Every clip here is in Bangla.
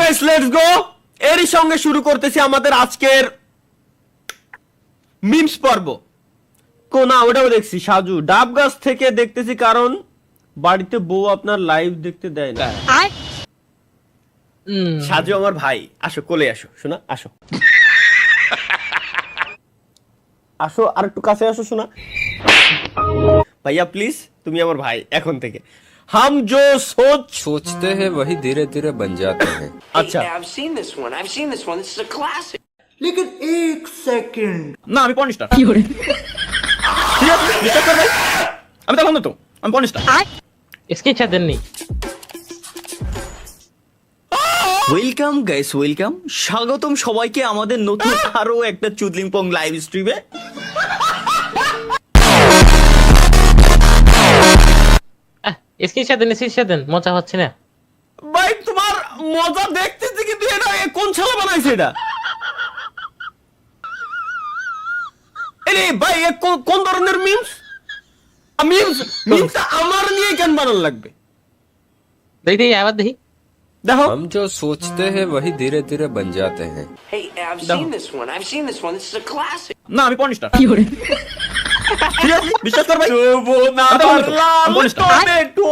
Guys let's go. এরই সঙ্গে শুরু করতেছি আমাদের আজকের মিমস পর্ব। কোনা ওটাও দেখছি সাজু ডাব গাছ থেকে দেখতেছি, কারণ বাড়িতে বউ আপনার লাইভ দেখতে দেয় না। সাজু আমার ভাই, আসো কোলে আসো, শোনা আসো আসো আর একটু কাছে আসো শোনা। ভাইয়া প্লিজ, তুমি আমার ভাই এখন থেকে। हम जो सोचते हैं वही धीरे धीरे बन जाते हैं। अच्छा Hey, I've seen this one. This is a classic. लेकिन एक सेकंड না আমি পর্নস্টার। কি করে ঠিক আছে বিশ্বাস কর ভাই, আমি তখন তো আমি পর্নস্টার। স্ক্রিনশট দেননি। ওয়েলকাম গাইস, ওয়েলকাম, স্বাগতম সবাইকে আমাদের নতুন আরো একটা চুদলিংপং লাইভ স্ট্রিমে। স্ক্রিনশট দেন, মজা হচ্ছে না ভাই। তোমার মজা দেখতেছি কিন্তু এটা কোন ছেলে বানাইছে এটা? এরে ভাই কোন ধরনের মিমস? মিমস আমার নিয়ে কেন বানানো লাগবে? দেখি আবার দেখি। দেখো हम जो सोचते हैं वही धीरे धीरे बन जाते हैं। Hey, I've No. seen this one. This is a classic. না আমি পর্নস্টার। কি করে ঠিক আছে বিশ্বাস কর ভাই। শুভ না পারলাম টমেটো।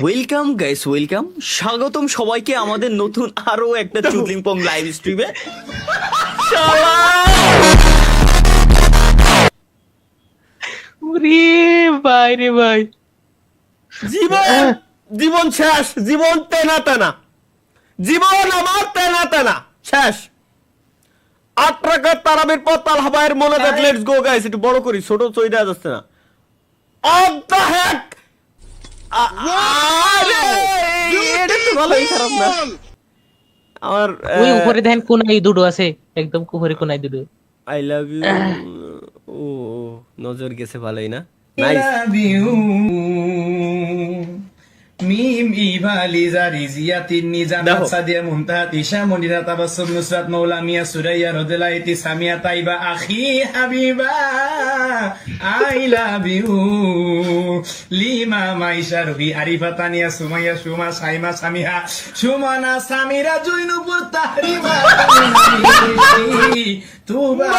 ওয়েলকাম গাইস, ওয়েলকাম, স্বাগতম সবাইকে আমাদের নতুন আরো একটা চুদলিংপং লাইভ স্ট্রিমে। ওরে ভাই রে ভাই, জীবন শেষ, জীবন তেনা তেনা, জীবন আমার তেনা তেনা শেষ। 8 টাকার তারাবির পর তালহা ভাইয়ের মনে দেখ। লেটস গো গাইস, একটু বড় করি, ছোট চই দেওয়া যাচ্ছে না। Of the heck. আরে এটা তো ভালোই খারাপ না। আমার ওই উপরে দেখেন কোনায় দুটো আছে, একদম উপরে কোনায় দুটো। I love you. ও নজর গেছে ভালোই না। নাইস। মিম ইভালি জারিজিয়া তিন্নি জান্নাত সাদিয়া মুনতাহাত ইশা মনিরা তাবাসসুম নুসরাত মাওলা মিয়া Suraiya রদলাইতি Samia Taiba Akhi Habiba I love you Lima Maisha Robi Arifa Tania Sumaiya Suma Saima Samiha Sumana Samira জুইনুপুর তাহরিমা তুবা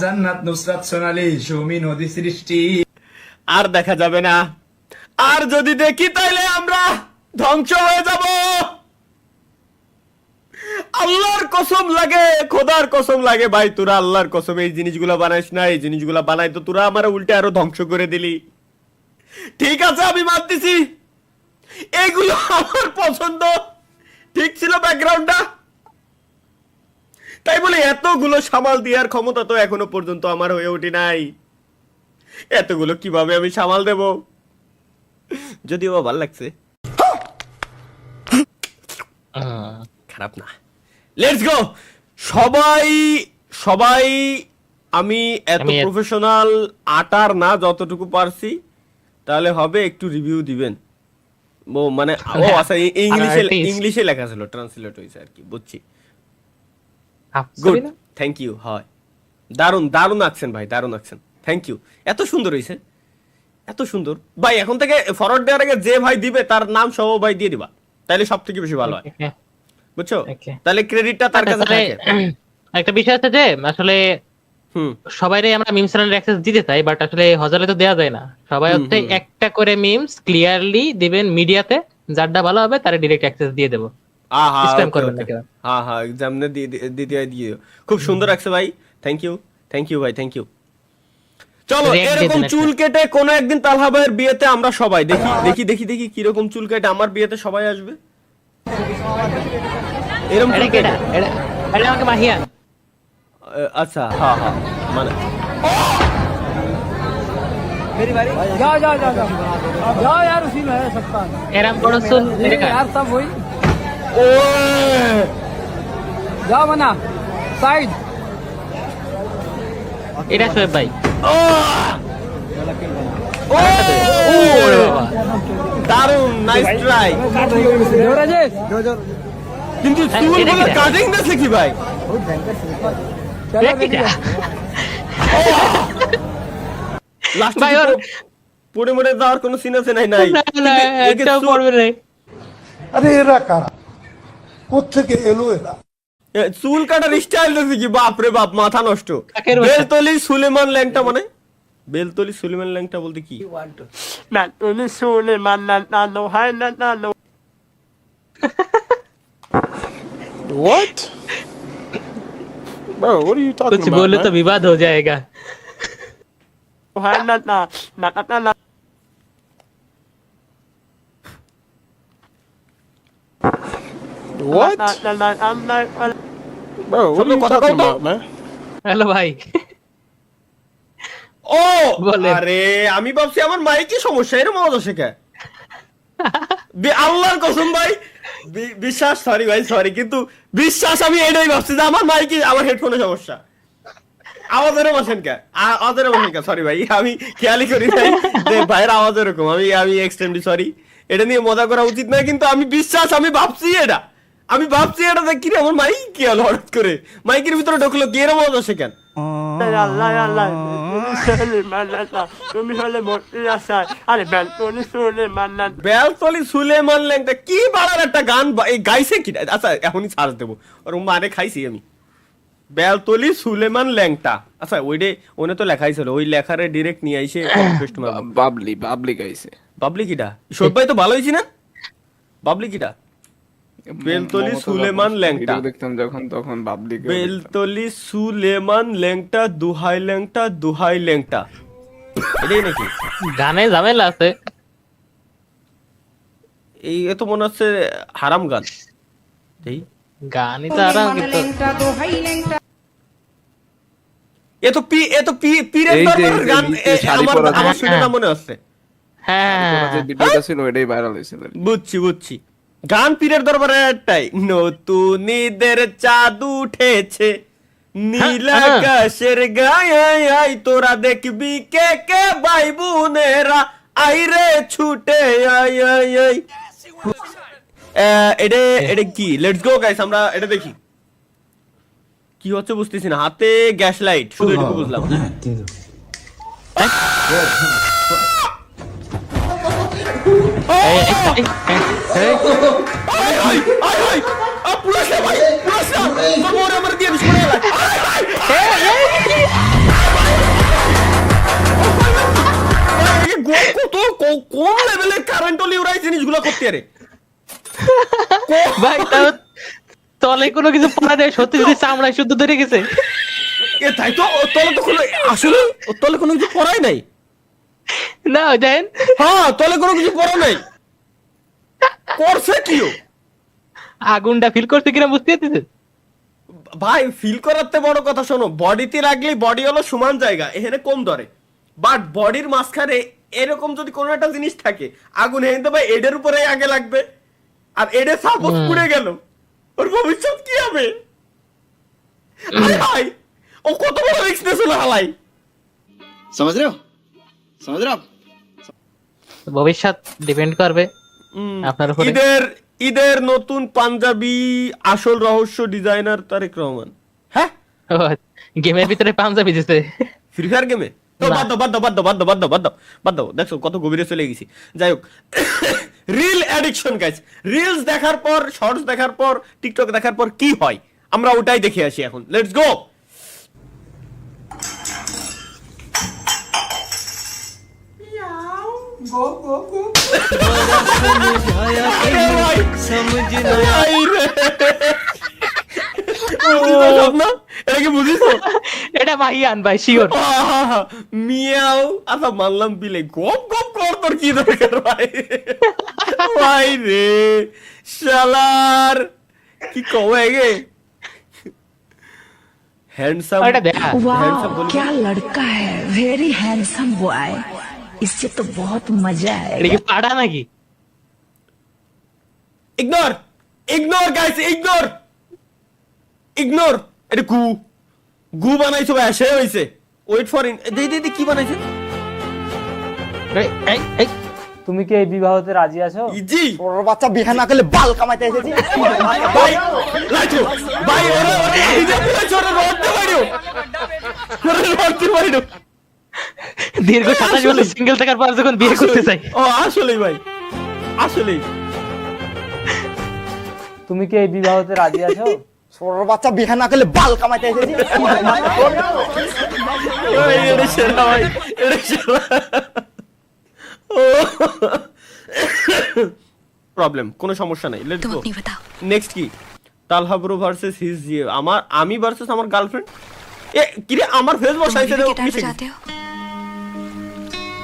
জান্নাত নুসরাত সোনালি সুমি নদী সৃষ্টি। আর দেখা যাবে না, আর যদি দেখি তাইলে আমরা ধ্বংস হয়ে যাব। আল্লাহর কসম লাগে, খোদার কসম লাগে ভাই, তোরা আল্লাহর কসম এই জিনিসগুলো বানাইস না। এই জিনিসগুলো বানাই তো তোরা আমার উল্টে আরো ধ্বংস করে দিলি। ঠিক আছে আমি মানতেছি এগুলো আমার পছন্দ, ঠিক ছিল ব্যাকগ্রাউন্ডটা, তাই বলে এতগুলো সামাল দেওয়ার ক্ষমতা তো এখনো পর্যন্ত আমার হয়ে ওঠে নাই। এতগুলো কিভাবে আমি সামাল দেব? যদিও ভালো লাগছে, খারাপ না। লেটস গো সবাই সবাই। আমি এত প্রফেশনাল আটার না, যতটুকু পারছি। তাহলে হবে একটু রিভিউ দিবেন। ও মানে ও আচ্ছা, ইংলিশে লেখা ছিল, ট্রান্সলেট হয়েছে আর কি, বুঝছি। Good, thank you. হয় দারুন দারুন আছেন ভাই, দারুন আছেন, থ্যাংক ইউ। এত সুন্দর হয়েছে, এত সুন্দর ভাই। এখন থেকে ফরওয়ার্ড দেওয়ার আগে যে ভাই দিবে তার নাম সহ ভাই দিয়ে দিবা, তাহলে সব থেকে বেশি ভালো হয়, বুঝছো? তাহলে ক্রেডিটটা তার কাছে থাকে। একটা বিষয় আছে যে আসলে সবাইরে আমরা মিমস চ্যানেলের অ্যাক্সেস দিতে চাই, বাট আসলে হজালে তো দেওয়া যায় না। সবাই হচ্ছে একটা করে মিমস ক্লিয়ারলি দিবেন মিডিয়াতে, যারটা ভালো হবে তারে ডাইরেক্ট অ্যাক্সেস দিয়ে দেব। স্প্যাম করবেন না কেউ। হ্যাঁ হ্যাঁ, এক্সামনে দিয়ে খুব সুন্দর আছে ভাই, থ্যাংক ইউ, থ্যাংক ইউ ভাই, থ্যাংক ইউ। চলো এরকম চুল কেটে কোনো একদিন তালহা ভাইয়ের বিয়েতে আমরা সবাই দেখি দেখি দেখি দেখি কিরকম চুল কেটে আমার বিয়েতে সবাই আসবে। এরকম চুল কেটে এটা আমাকে মাহিয়া। আচ্ছা হ্যাঁ হ্যাঁ, মানে मेरी बारी जाओ जाओ जाओ जाओ जाओ यार, उसी में है सबका এরকম বড় চুল यार, सब वही। ও जाओ मना साइड। এটা শোয়েব ভাই। দারুন, নাইস ট্রাই। राजेश जो जो কিন্তু চুলগুলো কাটিং দিছে কি ভাই? चलो बेटा লাস্টে পুড়ে মুড়ে যাওয়ার কোনো সিন আছে নাই? না, একটা পড়বে রে। আরে এরা কারা, কোত্থেকে এলো এরা? চুল কাটার স্টাইল দেখি কি, বাপ রে বাপ, মাথা নষ্ট। কাকের বাচ্চা। বেলতলি সুলেমান ল্যাংটা মানে, বেলতলি সুলেমান ল্যাংটা বলতে কি? What? Bro, what are you talking कुछ about? बोले man? तो विवाद हो जाएगा। What? Bro, what are you talking about, man? Hello भाई। ও বলেন। আরে আমি ভাবছি আমার মাইকে সমস্যা, এরকম আওয়াজ আসে কে? আল্লাহর কসম ভাই, বিশ্বাস, সরি ভাই সরি, কিন্তু বিশ্বাস আমি এটাই ভাবছি যে আমার মাইকে, আমার হেডফোনে সমস্যা। আওয়াজ এরকম আসেন কে? আওয়াজ এরকম আসেন কে? সরি ভাই, আমি খেয়ালই করি নাই যে ভাইয়ের আওয়াজ এরকম। আমি এক্সট্রিমলি সরি, এটা নিয়ে মজা করা উচিত নয়, কিন্তু আমি বিশ্বাস, আমি ভাবছি এটা দেখি আমার মাইক কি হলো হঠাৎ করে, মাইকের ভিতরে ঢুকলো কি, এরকম আওয়াজ আসে কেন? বেলতলি সুলেমান ল্যাংটা কি বাড়ার একটা গান গাইছে কি? আচ্ছা এখনই সার্চ দেবো, ওর মানে খাইছি আমি। বেলতলি সুলেমান ল্যাংটা, আচ্ছা ওইটা তো লেখাই ছিল, ওই লেখারে ডিরেক্ট নিয়ে আইসে বাবলি গাইছে। বাবলি কিটা? সবাই তো ভালো হয়েছি না? বাবলি কিটা? বেলতলি সুলেমান ল্যাংটা, দেখতাম যখন তখন বাবলি বেলতলি সুলেমান ল্যাংটা, দুহাই ল্যাংটা, দুহাই ল্যাংটা, এটাই নাকি? গানে ঝামেলা আছে। এই এত মনে হচ্ছে হারাম গান। এই গানই তো আরাম, কিন্তু পীরের এই যে- দরবারের গান, এই যে শাড়ি পরা আমার যে- শুনে না মনে হচ্ছে। হ্যাঁ যে ভিডিওটা ছিল ওইটাই ভাইরাল হয়েছিল। বুঝছি গান পীরের দরবারে একটাই, নতুন ঈদের চাঁদ উঠেছে নীল আকাশের গায়ে, তোরা দেখবি কে কে ভাই বোনেরা, আইরে ছুটে আই। এটা কি? লেটস গো গাইস, আমরা এটা দেখি কি হচ্ছে বুঝতেছি না। হাতে গ্যাস লাইট, শুধু এটুকু বুঝলাম। কোন লেভেলের কারেন্ট লিউরাই জিনিসগুলো করতে আরে ভাই, তাও তলে কোনো কিছু পড়া দেয়, সত্যি যদি চামড়ায় শুদ্ধ ধরে গেছে। তাই তো, ওর তলে তো কোনো, আসলে ওর তলে কোনো কিছু পড়াই নাই। না দেন, হ্যাঁ, তলে কোনো কিছু পড়া নাই, করছে কি ও? আগুনটা ফিল করতে কিনা বুঝতে পারতেছে। ভাই ফিল করাতে বড় কথা, শোনো, বডিতে রাখলে বডি হলো সমান জায়গা, এখানে কম ধরে, বাট বডির মাঝখানে এরকম যদি কোনো একটা জিনিস থাকে, আগুন এনে ভাই এডের উপরে আগে লাগবে, আর এডে সাপোজ পুড়ে গেল, ওর ভবিষ্যৎ কি হবে? ভাই ও কত বড় রিস্ক নিয়েছিল হালাই। समझ रहे हो आप? ভবিষ্যৎ ডিপেন্ড করবে আপনার উপরে। ঈদের নতুন পাঞ্জাবি আসল রহস্য ডিজাইনার তারেক রহমান। হ্যাঁ, গেমের ভিতরে পাঞ্জাবি দিছে ফ্রি ফায়ার গেমে। বাদ দাও, দেখছো কত গভীরে চলে গেছি। যাই হোক, রিল অ্যাডিকশন গাইস, রিলস দেখার পর, শর্টস দেখার পর, টিকটক দেখার পর কি হয় আমরা ওটাই দেখে আসি এখন। Let's go. এটা ভাইয়ান ভাই, শিওর। মিয়াও, আচ্ছা মানলাম বিলে, গপ গপ কর, তোর কি দরকার ভাই? ভাই রে শালার, কি কবে হ্যান্ডসাম, क्या लड़का है, वेरी हैंडसम बॉय, इससे तो बहुत मजा है। এটা কি পাড়া নাকি? Ignore guys, ignore. এটা গু বানাইছো ভাই, সে হইছে। ওয়েট ফর দে কি বানাইছে? তুমি কি এই বিবাহতে রাজি আছো? জি। ওর বাচ্চা বিয়ে না করলে বাল কামাইতে এসেছি। ভাই লাইটো ভাই, ওরে ইদে পুরো ছোট রোডতে পারিও, রোডতে পারিও। দীর্ঘ 27 বছর সিঙ্গেল থাকার পর যখন বিয়ে করতে চাই। ও আসলেই ভাই, আসলেই তুমি কি এই বিবাহতে রাজি আছো? ছোট বাচ্চা বিয়ে না করলে বাল কামাইতে এসেছি। প্রবলেম, কোনো সমস্যা নাই, লেটস গো। নেক্সট কি? তালহা ব্রো ভার্সেস হিজ আমি ভার্সেস আমার গার্লফ্রেন্ড। এ কি রে, আমার ফেস বসাইছে রে।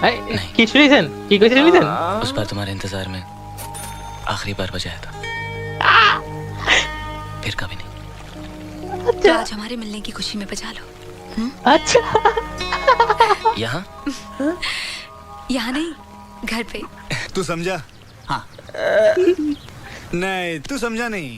এই, কি শুনেছেন? কি কইছেন শুনেছেন? उस बार तुम्हारे इंतजार में आखिरी बार बजाया था, फिर कभी नहीं। तो आज हमारे मिलने की खुशी में बजा लो। আচ্ছা, यहाँ यहाँ नहीं, घर पे। तू समझा? हाँ। नहीं, तू समझा नहीं।